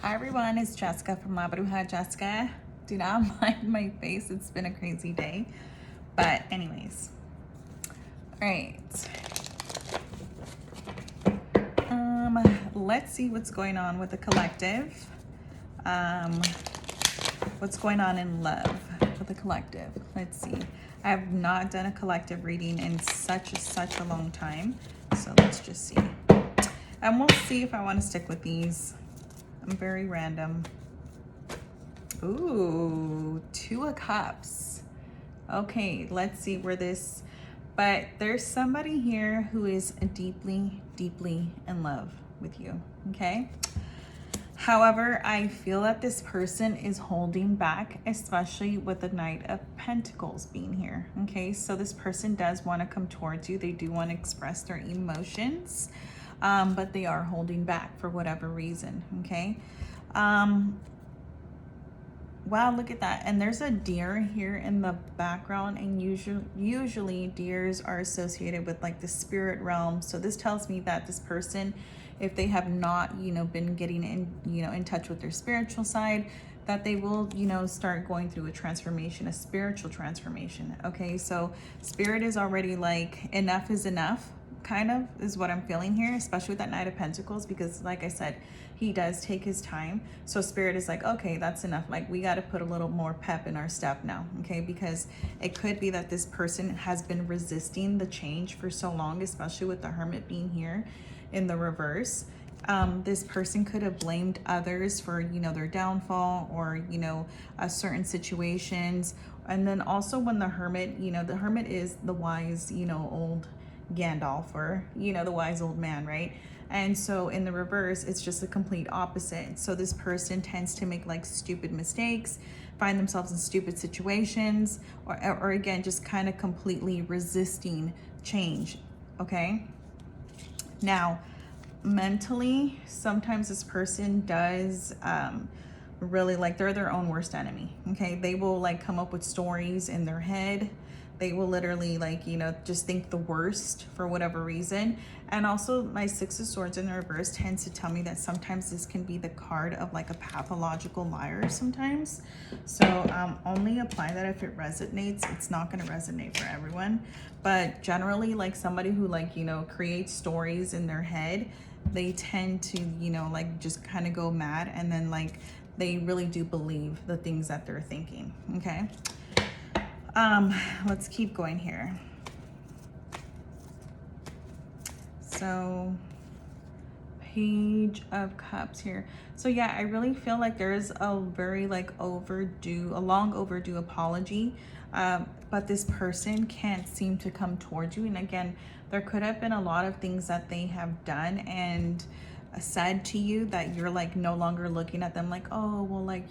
Hi everyone, it's Jessica from Labrujajessica. Do not mind my face, it's been a crazy day. But anyways, all right. Let's see what's going on with the collective. What's going on in love with the collective? Let's see. I have not done a collective reading in such a long time. So let's just see. And we'll see if I want to stick with these. I'm very random. Ooh, 2 of Cups. Okay, let's see where this, but there's somebody here who is deeply in love with you, okay? However, I feel that this person is holding back, especially with the Knight of Pentacles being here, okay? So this person does want to come towards you. They do want to express their emotions, but they are holding back for whatever reason, okay? Wow, look at that. And there's a deer here in the background, and usually deers are associated with like the spirit realm. So this tells me that this person, if they have not, been getting in touch with their spiritual side, that they will, start going through a transformation, a spiritual transformation. Okay, so spirit is already like, enough is enough, kind of is what I'm feeling here, especially with that Knight of Pentacles, because like I said, he does take his time. So spirit is like, okay, that's enough. Like, we got to put a little more pep in our step now, okay? Because it could be that this person has been resisting the change for so long, especially with the Hermit being here in the reverse. This person could have blamed others for, their downfall, or, certain situations. And then also when the Hermit, the Hermit is the wise, old Gandalf, or, the wise old man, right? And so in the reverse, it's just the complete opposite. So this person tends to make like stupid mistakes, find themselves in stupid situations, or again, just kind of completely resisting change, okay? Now, mentally, sometimes this person does really, like, they're their own worst enemy, okay? They will like come up with stories in their head. They will literally like, just think the worst for whatever reason. And also my 6 of Swords in the reverse tends to tell me that sometimes this can be the card of like a pathological liar sometimes. So only apply that if it resonates. It's not going to resonate for everyone. But generally, like somebody who like, creates stories in their head, they tend to, like just kind of go mad, and then like they really do believe the things that they're thinking, okay? Let's keep going here. So Page of Cups here. So yeah, I really feel like there's a very like a long overdue apology, but this person can't seem to come towards you. And again, there could have been a lot of things that they have done and said to you that you're like no longer looking at them like, oh well, like,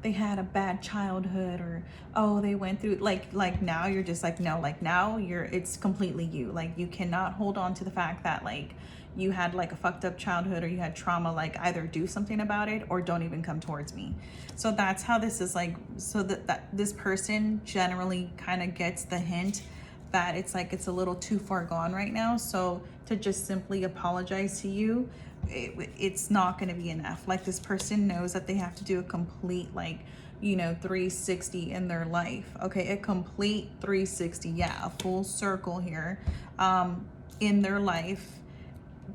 they had a bad childhood, or oh, they went through like now you're just like, no, like now it's completely you. Like, you cannot hold on to the fact that like you had like a fucked up childhood, or you had trauma. Like, either do something about it or don't even come towards me. So that's how this is like, so that this person generally kind of gets the hint that it's like it's a little too far gone right now. So to just simply apologize to you, it's not going to be enough. Like, this person knows that they have to do a complete like 360 in their life, okay? A complete 360, yeah, a full circle here in their life,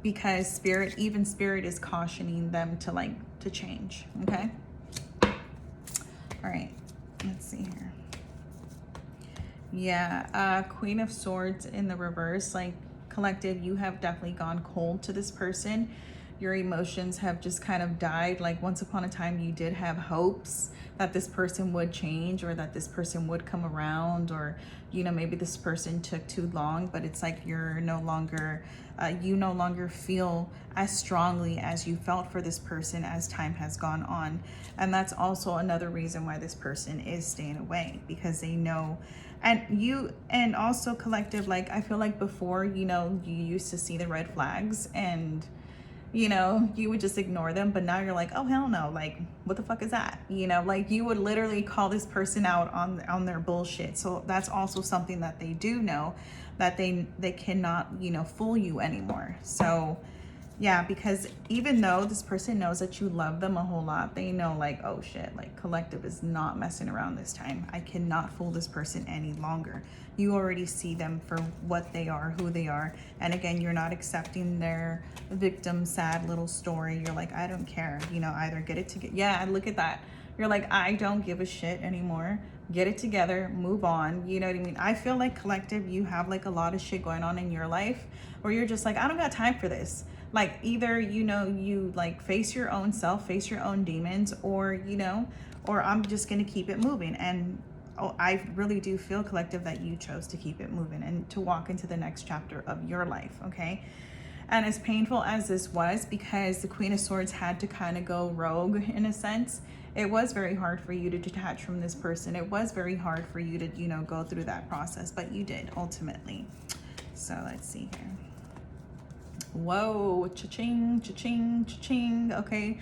because spirit is cautioning them to change, okay? All right, let's see here. Yeah, Queen of Swords in the reverse. Like, collective, you have definitely gone cold to this person. Your emotions have just kind of died. Like, once upon a time, you did have hopes that this person would change, or that this person would come around, or, maybe this person took too long, but it's like you're no longer, you no longer feel as strongly as you felt for this person as time has gone on. And that's also another reason why this person is staying away, because they know. And also, collective, like, I feel like before, you used to see the red flags, and you would just ignore them. But now you're like, oh hell no, like, what the fuck is that? Like, you would literally call this person out on their bullshit. So that's also something that they do know, that they cannot fool you anymore. So Yeah, because even though this person knows that you love them a whole lot, they know like, oh shit, like collective is not messing around this time. I cannot fool this person any longer. You already see them for what they are, who they are. And again, you're not accepting their victim sad little story. You're like, I don't care. You know, either get it together. Yeah, look at that. You're like, I don't give a shit anymore. Get it together, move on. You know what I mean? I feel like collective, you have like a lot of shit going on in your life where you're just like, I don't got time for this. Like either, you know, you like face your own self, face your own demons, or, you know, or I'm just going to keep it moving. And oh, I really do feel collective that you chose to keep it moving and to walk into the next chapter of your life. Okay. And as painful as this was, because the Queen of Swords had to kind of go rogue in a sense, it was very hard for you to detach from this person. It was very hard for you to, you know, go through that process, but you did ultimately. So let's see here. Whoa, cha-ching, cha-ching, cha-ching. Okay,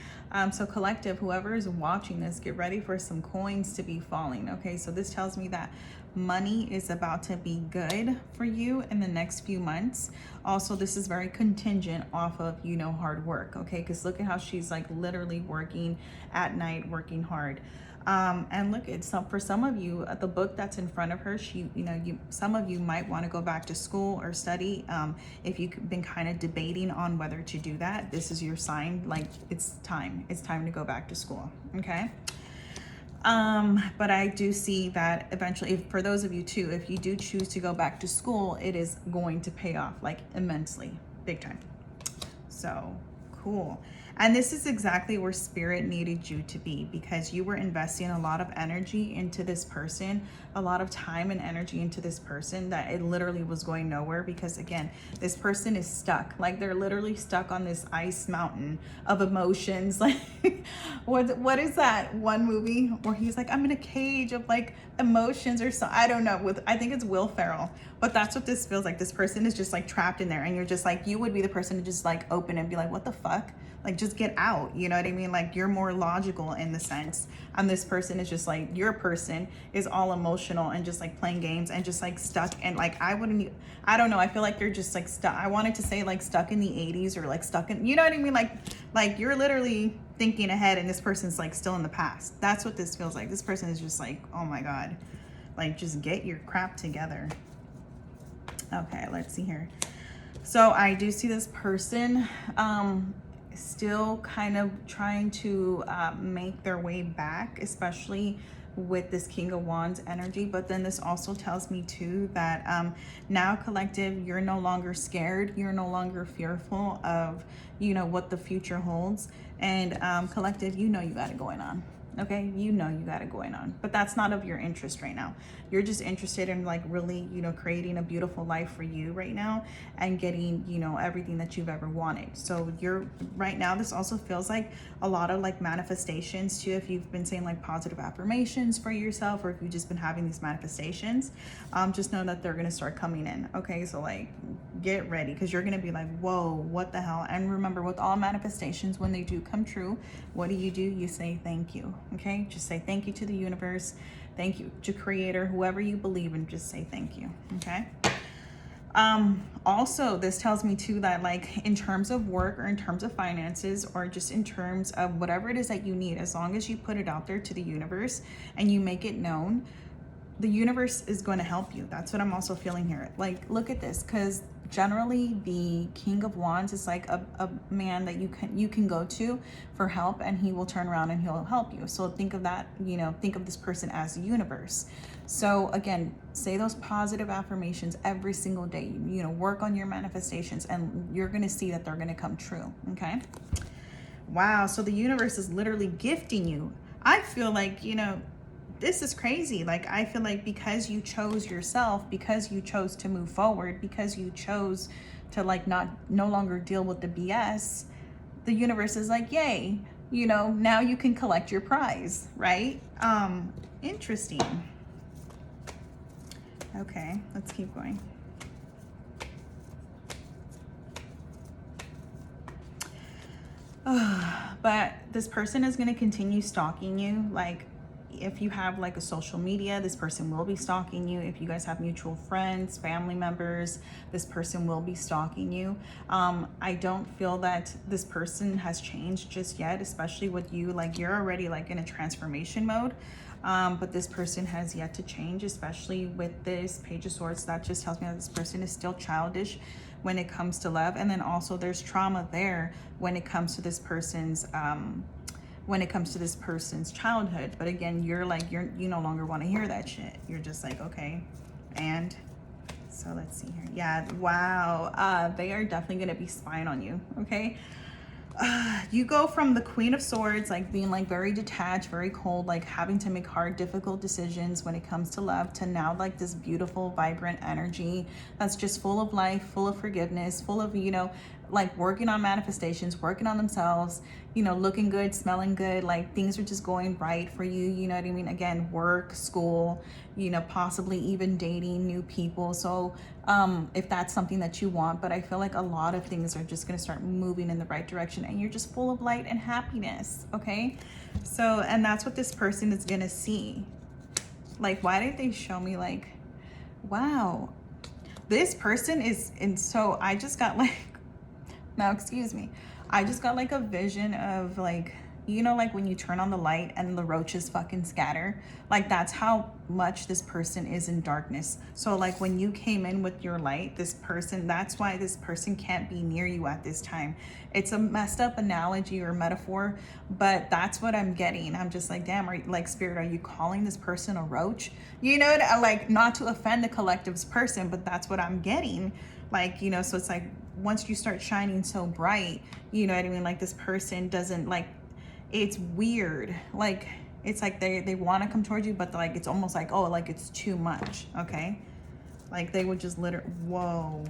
so collective, whoever is watching this, get ready for some coins to be falling. Okay, so this tells me that money is about to be good for you in the next few months. Also, this is very contingent off of, you know, hard work. Okay, because look at how she's like literally working at night, working hard. And look, it's for some of you, the book that's in front of her, some of you might want to go back to school or study. If you've been kind of debating on whether to do that, this is your sign. Like it's time to go back to school. Okay. But I do see that eventually, for those of you too, if you do choose to go back to school, it is going to pay off like immensely, big time. So cool. And this is exactly where spirit needed you to be, because you were investing a lot of energy into this person, a lot of time and energy into this person that it literally was going nowhere, because again, this person is stuck. Like they're literally stuck on this ice mountain of emotions. Like what is that one movie where he's like, I'm in a cage of like emotions or so, I don't know, I think it's Will Ferrell, but that's what this feels like. This person is just like trapped in there, and you're just like, you would be the person to just like open and be like, what the fuck? Like just get out, you know what I mean? Like you're more logical in the sense, and this person is just like, your person is all emotional and just like playing games and just like stuck. And like I don't know, I feel like you're just like stuck. I wanted to say like stuck in the 80s or like stuck in, you know what I mean? Like you're literally thinking ahead and this person's like still in the past. That's what this feels like. This person is just like, oh my God, like just get your crap together. Okay, let's see here. So I do see this person still kind of trying to make their way back, especially with this King of Wands energy. But then this also tells me too that now collective, you're no longer scared, you're no longer fearful of, you know, what the future holds. And collective, you know you got it going on. Okay, you know you got it going on, but that's not of your interest right now. You're just interested in like really, you know, creating a beautiful life for you right now and getting, you know, everything that you've ever wanted. So you're right now, this also feels like a lot of like manifestations too. If you've been saying like positive affirmations for yourself, or if you've just been having these manifestations, just know that they're going to start coming in. Okay, so like get ready, because you're going to be like, whoa, what the hell? And remember, with all manifestations, when they do come true, what do? You say thank you. Okay, just say thank you to the universe, thank you to creator, whoever you believe in, just say thank you. Okay. Also, this tells me too that like in terms of work or in terms of finances or just in terms of whatever it is that you need, as long as you put it out there to the universe and you make it known, the universe is going to help you. That's what I'm also feeling here. Like, look at this, because generally the King of Wands is like a man that you can go to for help, and he will turn around and he'll help you. So think of that, you know, think of this person as the universe. So again, say those positive affirmations every single day, you know, work on your manifestations, and you're going to see that they're going to come true. Okay. Wow. So the universe is literally gifting you. I feel like, you know, this is crazy. Like, I feel like because you chose yourself, because you chose to move forward, because you chose to like no longer deal with the BS, the universe is like, yay, you know, now you can collect your prize, right? Interesting. Okay, let's keep going. But this person is going to continue stalking you. Like, if you have like a social media, this person will be stalking you. If you guys have mutual friends, family members, this person will be stalking you. I don't feel that this person has changed just yet, especially with you. Like, you're already like in a transformation mode. But this person has yet to change, especially with this Page of Swords. That just tells me that this person is still childish when it comes to love. And then also there's trauma there when it comes to this person's childhood. But again, you no longer want to hear that shit. You're just like, okay. And so let's see here. Yeah, wow. They are definitely going to be spying on you. Okay. You go from the Queen of Swords, like being like very detached, very cold, like having to make hard, difficult decisions when it comes to love, to now like this beautiful, vibrant energy that's just full of life, full of forgiveness, full of, like working on manifestations, working on themselves, looking good, smelling good, like things are just going right for you. You know what I mean? Again, work, school, possibly even dating new people. So if that's something that you want, but I feel like a lot of things are just going to start moving in the right direction, and you're just full of light and happiness. Okay. So, and that's what this person is going to see. Like, why did they show me like, wow, this person is in, so I just got like, now, excuse me. I just got like a vision of like, like when you turn on the light and the roaches fucking scatter. Like, that's how much this person is in darkness. So like when you came in with your light, this person, that's why this person can't be near you at this time. It's a messed up analogy or metaphor, but that's what I'm getting. I'm just like, damn, Spirit, are you calling this person a roach? Like, not to offend the collective's person, but that's what I'm getting. Like, so it's like, once you start shining so bright, you know what I mean? Like, this person doesn't like, it's weird. Like, it's like they want to come towards you, but like, it's almost like, oh, like it's too much. Okay. Like, they would just whoa.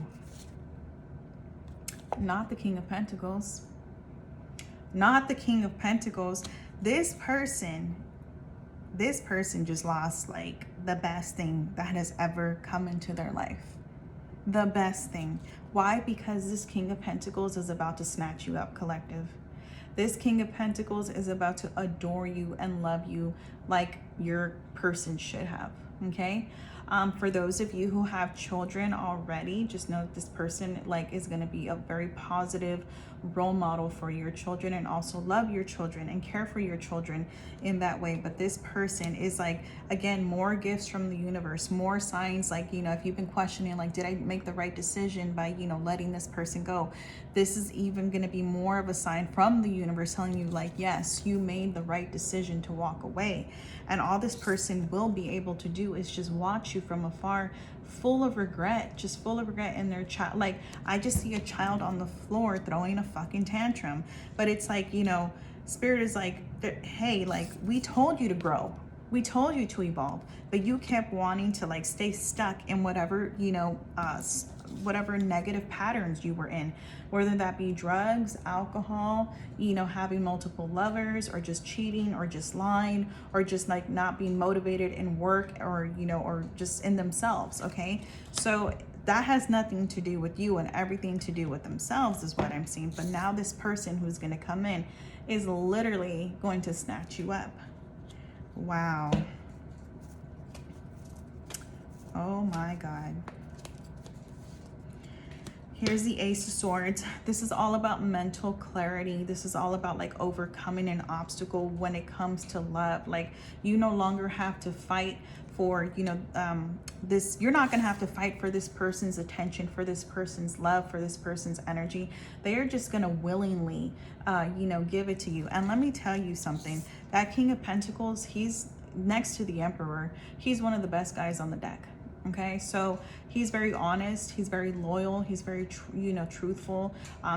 Not the King of Pentacles. Not the King of Pentacles. This person just lost like the best thing that has ever come into their life. The best thing. Why? Because this King of Pentacles is about to snatch you up, collective. This King of Pentacles is about to adore you and love you like your person should have. Okay. For those of you who have children already, just know that this person like is going to be a very positive role model for your children, and also love your children and care for your children in that way. But this person is like, again, more gifts from the universe, more signs. Like, if you've been questioning, like, did I make the right decision by, letting this person go? This is even going to be more of a sign from the universe telling you like, yes, you made the right decision to walk away. And all this person will be able to do is just watch you from afar, full of regret, just full of regret in their child. Like, I just see a child on the floor throwing a fucking tantrum. But it's like, Spirit is like, hey, like, we told you to grow. We told you to evolve, but you kept wanting to like stay stuck in whatever, whatever negative patterns you were in, whether that be drugs, alcohol, having multiple lovers, or just cheating, or just lying, or just like not being motivated in work, or, or just in themselves. Okay. So that has nothing to do with you and everything to do with themselves is what I'm seeing. But now this person who's going to come in is literally going to snatch you up. Wow. Oh my God. Here's the Ace of Swords. This is all about mental clarity. This is all about like overcoming an obstacle when it comes to love. Like, you no longer have to fight for, this. You're not going to have to fight for this person's attention, for this person's love, for this person's energy. They are just going to willingly, give it to you. And let me tell you something. That King of Pentacles, he's next to the Emperor. He's one of the best guys on the deck. Okay, so he's very honest, he's very loyal, he's very truthful.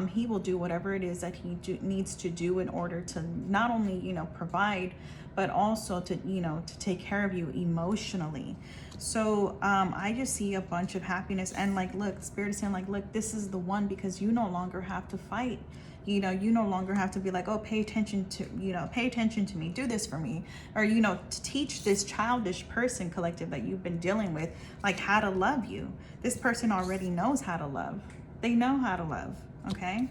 He will do whatever it is that he needs to do in order to not only provide, but also to to take care of you emotionally. So I just see a bunch of happiness, and like, look, Spirit is saying like, look, this is the one, because you no longer have to fight. You no longer have to be like, oh, pay attention to me, do this for me, or to teach this childish person, collective, that you've been dealing with, like, how to love you. This person already knows how to love. They know how to love. Okay.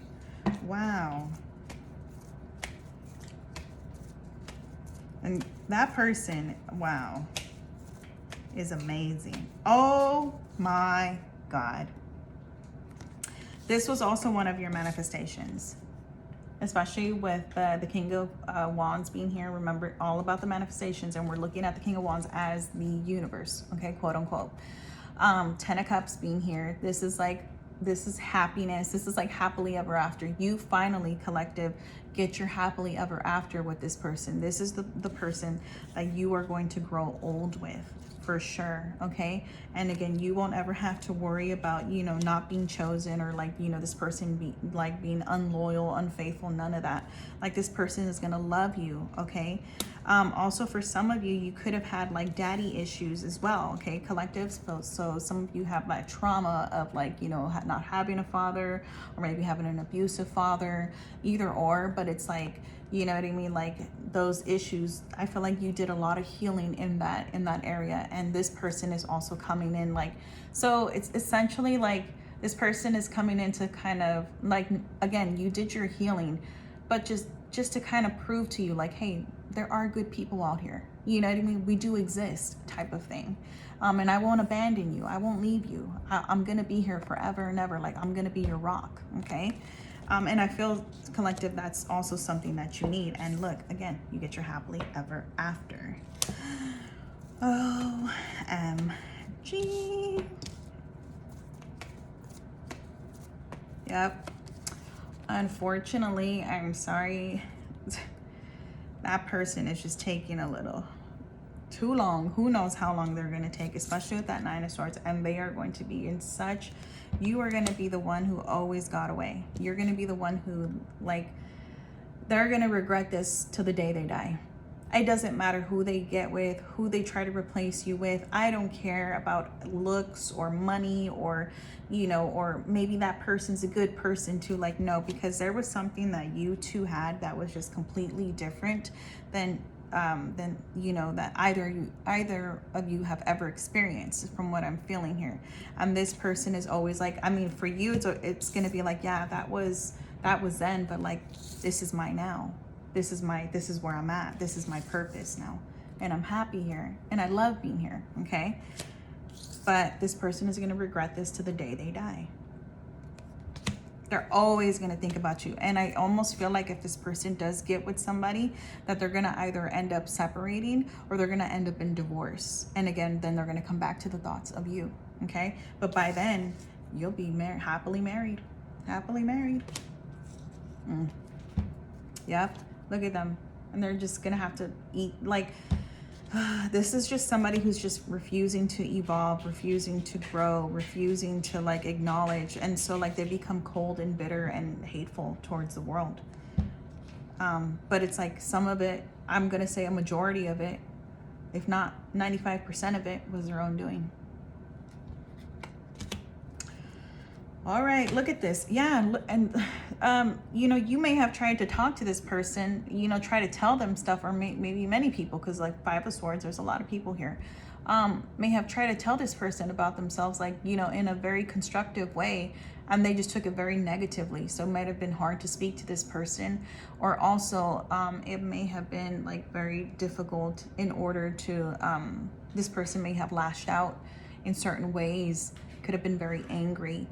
Wow. And that person, wow, is amazing. Oh my God. This was also one of your manifestations, especially with the King of Wands being here. Remember all about the manifestations, and we're looking at the King of Wands as the universe, okay, quote unquote. 10 of Cups being here. This is happiness. This is like happily ever after. You finally, collective, get your happily ever after with this person. This is the person that you are going to grow old with, for sure, okay? And again, you won't ever have to worry about, you know, not being chosen, or like, you know, this person being unloyal, unfaithful, none of that. Like, this person is gonna love you, okay? Also, for some of you, you could have had like daddy issues as well, okay, collective. So some of you have that trauma of like, you know, not having a father, or maybe having an abusive father, either or. But it's like, you know what I mean, like those issues, I feel like you did a lot of healing in that area. And this person is also coming in, like, so it's essentially like this person is coming in to kind of like, again, you did your healing, but just to kind of prove to you, like, hey, there are good people out here, you know what I mean, we do exist, type of thing. And I won't abandon you, I won't leave you, I'm gonna be here forever and ever. Like, I'm gonna be your rock, okay? And I feel, collective, that's also something that you need. And look, again, you get your happily ever after. OMG. Yep. Unfortunately, I'm sorry, that person is just taking a little too long. Who knows how long they're going to take, especially with that Nine of Swords. And they are going to be in such, you are going to be the one who always got away. You're going to be the one who, like, they're going to regret this till the day they die. It doesn't matter who they get with, who they try to replace you with. I don't care about looks or money, or, you know, or maybe that person's a good person too. Like, no, because there was something that you two had that was just completely different than you know, that either of you have ever experienced, from what I'm feeling here. And this person is always like, I mean, for you, it's gonna be like, yeah, that was then, but like, this is my now. This is where I'm at. This is my purpose now. And I'm happy here. And I love being here, okay? But this person is gonna regret this to the day they die. They're always gonna think about you. And I almost feel like if this person does get with somebody, that they're gonna either end up separating, or they're gonna end up in divorce. And again, then they're gonna come back to the thoughts of you, okay? But by then, you'll be happily married. Happily married. Yep. Look at them. And they're just gonna have to eat, like, this is just somebody who's just refusing to evolve, refusing to grow, refusing to like acknowledge. And so like they become cold and bitter and hateful towards the world. But it's like some of it, I'm gonna say a majority of it, if not 95% of it, was their own doing. All right, look at this. Yeah, and you know, you may have tried to talk to this person, you know, try to tell them stuff, or maybe many people, because like Five of Swords, there's a lot of people here, may have tried to tell this person about themselves, like, you know, in a very constructive way, and they just took it very negatively. So it might have been hard to speak to this person, or also it may have been like very difficult in order to, this person may have lashed out in certain ways, could have been very angry,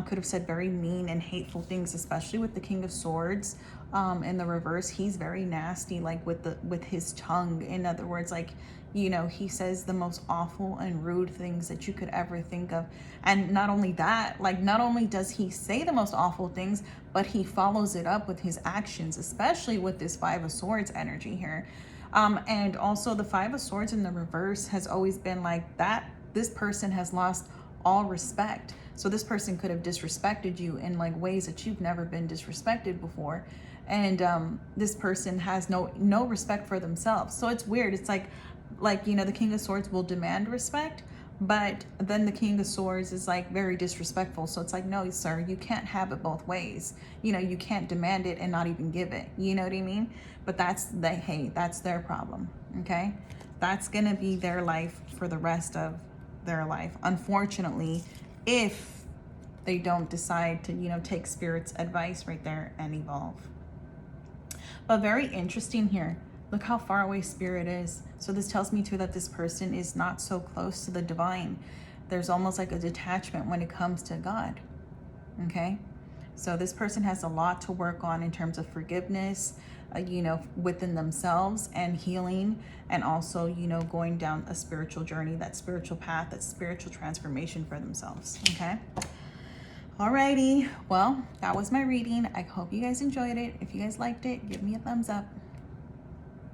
could have said very mean and hateful things, especially with the King of Swords. In the reverse, he's very nasty, like with his tongue. In other words, like, you know, he says the most awful and rude things that you could ever think of. And not only that, like, not only does he say the most awful things, but he follows it up with his actions, especially with this Five of Swords energy here. And also the Five of Swords in the reverse has always been like that. This person has lost all respect. So this person could have disrespected you in like ways that you've never been disrespected before. And this person has no respect for themselves. So it's weird. It's like, you know, the King of Swords will demand respect, but then the King of Swords is like very disrespectful. So it's like, no, sir, you can't have it both ways. You know, you can't demand it and not even give it. You know what I mean? But that's their problem. Okay. That's going to be their life for the rest of their life, unfortunately, if they don't decide to, you know, take Spirit's advice right there and evolve. But very interesting here. Look how far away spirit is. So this tells me too that this person is not so close to the divine. There's almost like a detachment when it comes to God. Okay? So this person has a lot to work on in terms of forgiveness, you know, within themselves, and healing, and also, you know, going down a spiritual journey, that spiritual path, that spiritual transformation for themselves. Okay? Alrighty. Well, that was my reading. I hope you guys enjoyed it. If you guys liked it, give me a thumbs up.